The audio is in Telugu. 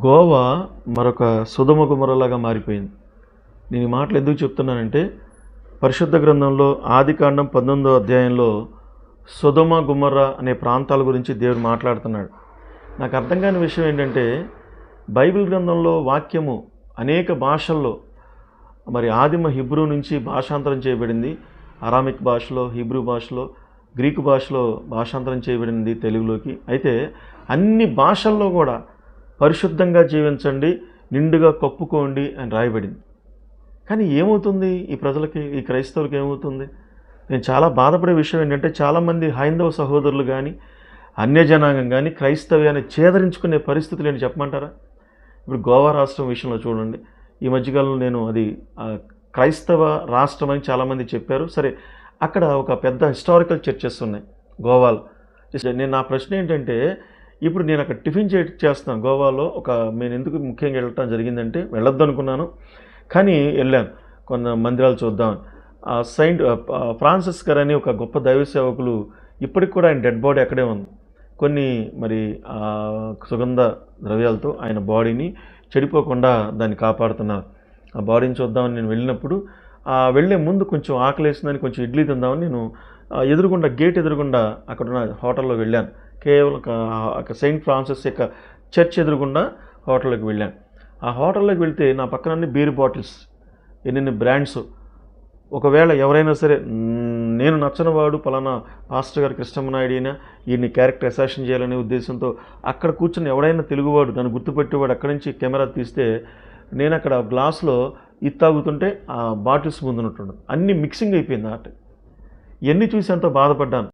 గోవా మరొక సొదొమ గుమరలాగా మారిపోయింది. నేను ఈ మాటలు ఎందుకు చెప్తున్నానంటే, పరిశుద్ధ గ్రంథంలో ఆదికాండం 19వ అధ్యాయంలో సొదొమ గుమర్రా అనే ప్రాంతాల గురించి దేవుడు మాట్లాడుతున్నాడు. నాకు అర్థం కాని విషయం ఏంటంటే, బైబిల్ గ్రంథంలో వాక్యము అనేక భాషల్లో, మరి ఆదిమ హిబ్రూ నుంచి భాషాంతరం చేయబడింది. అరామిక్ భాషలో, హిబ్రూ భాషలో, గ్రీకు భాషలో భాషాంతరం చేయబడింది తెలుగులోకి. అయితే అన్ని భాషల్లో కూడా పరిశుద్ధంగా జీవించండి, నిండుగా కప్పుకోండి అని రాయబడింది. కానీ ఏమవుతుంది ఈ ప్రజలకి, ఈ క్రైస్తవులకి ఏమవుతుంది? నేను చాలా బాధపడే విషయం ఏంటంటే, చాలామంది హైందవ సహోదరులు కానీ, అన్యజనాంగం కానీ క్రైస్తవ్యాన్ని ఛేదరించుకునే పరిస్థితులు ఏంటి చెప్పమంటారా? ఇప్పుడు గోవా రాష్ట్రం విషయంలో చూడండి. ఈ మధ్యకాలంలో నేను అది క్రైస్తవ రాష్ట్రం అని చాలామంది చెప్పారు. సరే, అక్కడ ఒక పెద్ద హిస్టారికల్ చర్చెస్ ఉన్నాయి గోవాలో. నేను నా ప్రశ్న ఏంటంటే, ఇప్పుడు నేను అక్కడ టిఫిన్ చేస్తున్నాను గోవాలో. నేను ఎందుకు ముఖ్యంగా వెళ్ళటం జరిగిందంటే, వెళ్ళొద్దు అనుకున్నాను కానీ వెళ్ళాను కొన్ని మందిరాలు చూద్దామని. సెయింట్ ఫ్రాన్సిస్ గారు అని ఒక గొప్ప దైవ సేవకులు, ఇప్పటికి కూడా ఆయన డెడ్ బాడీ అక్కడే ఉంది. కొన్ని మరి సుగంధ ద్రవ్యాలతో ఆయన బాడీని చెడిపోకుండా దాన్ని కాపాడుతున్నారు. ఆ బాడీని చూద్దామని నేను వెళ్ళినప్పుడు, వెళ్ళే ముందు కొంచెం ఆకలేసిందని కొంచెం ఇడ్లీ తిందామని నేను ఎదురుగుండా, గేట్ ఎదురుగుండా అక్కడున్న హోటల్లో వెళ్ళాను. కేవలం సెయింట్ ఫ్రాన్సిస్ యొక్క చర్చ్ ఎదురుగుండా హోటల్లోకి వెళ్ళాను. ఆ హోటల్లోకి వెళ్తే నా పక్కన అన్ని బీర్ బాటిల్స్, ఎన్నెన్ని బ్రాండ్స్. ఒకవేళ ఎవరైనా సరే నేను నచ్చని వాడు పలానా పాస్టర్ గారు కృష్ణమనాయుడు అయినా ఈయన్ని క్యారెక్టర్ అసాసిన్ చేయాలనే ఉద్దేశంతో అక్కడ కూర్చుని ఎవడైనా తెలుగువాడు నన్ను గుర్తుపెట్టేవాడు అక్కడి నుంచి కెమెరా తీస్తే, నేను అక్కడ గ్లాస్లో ఇది తాగుతుంటే ఆ బాటిల్స్ ముందున్నట్టుండదు, అన్నీ మిక్సింగ్ అయిపోయింది ఆట. ఇవన్నీ చూసి ఎంతో బాధపడ్డాను.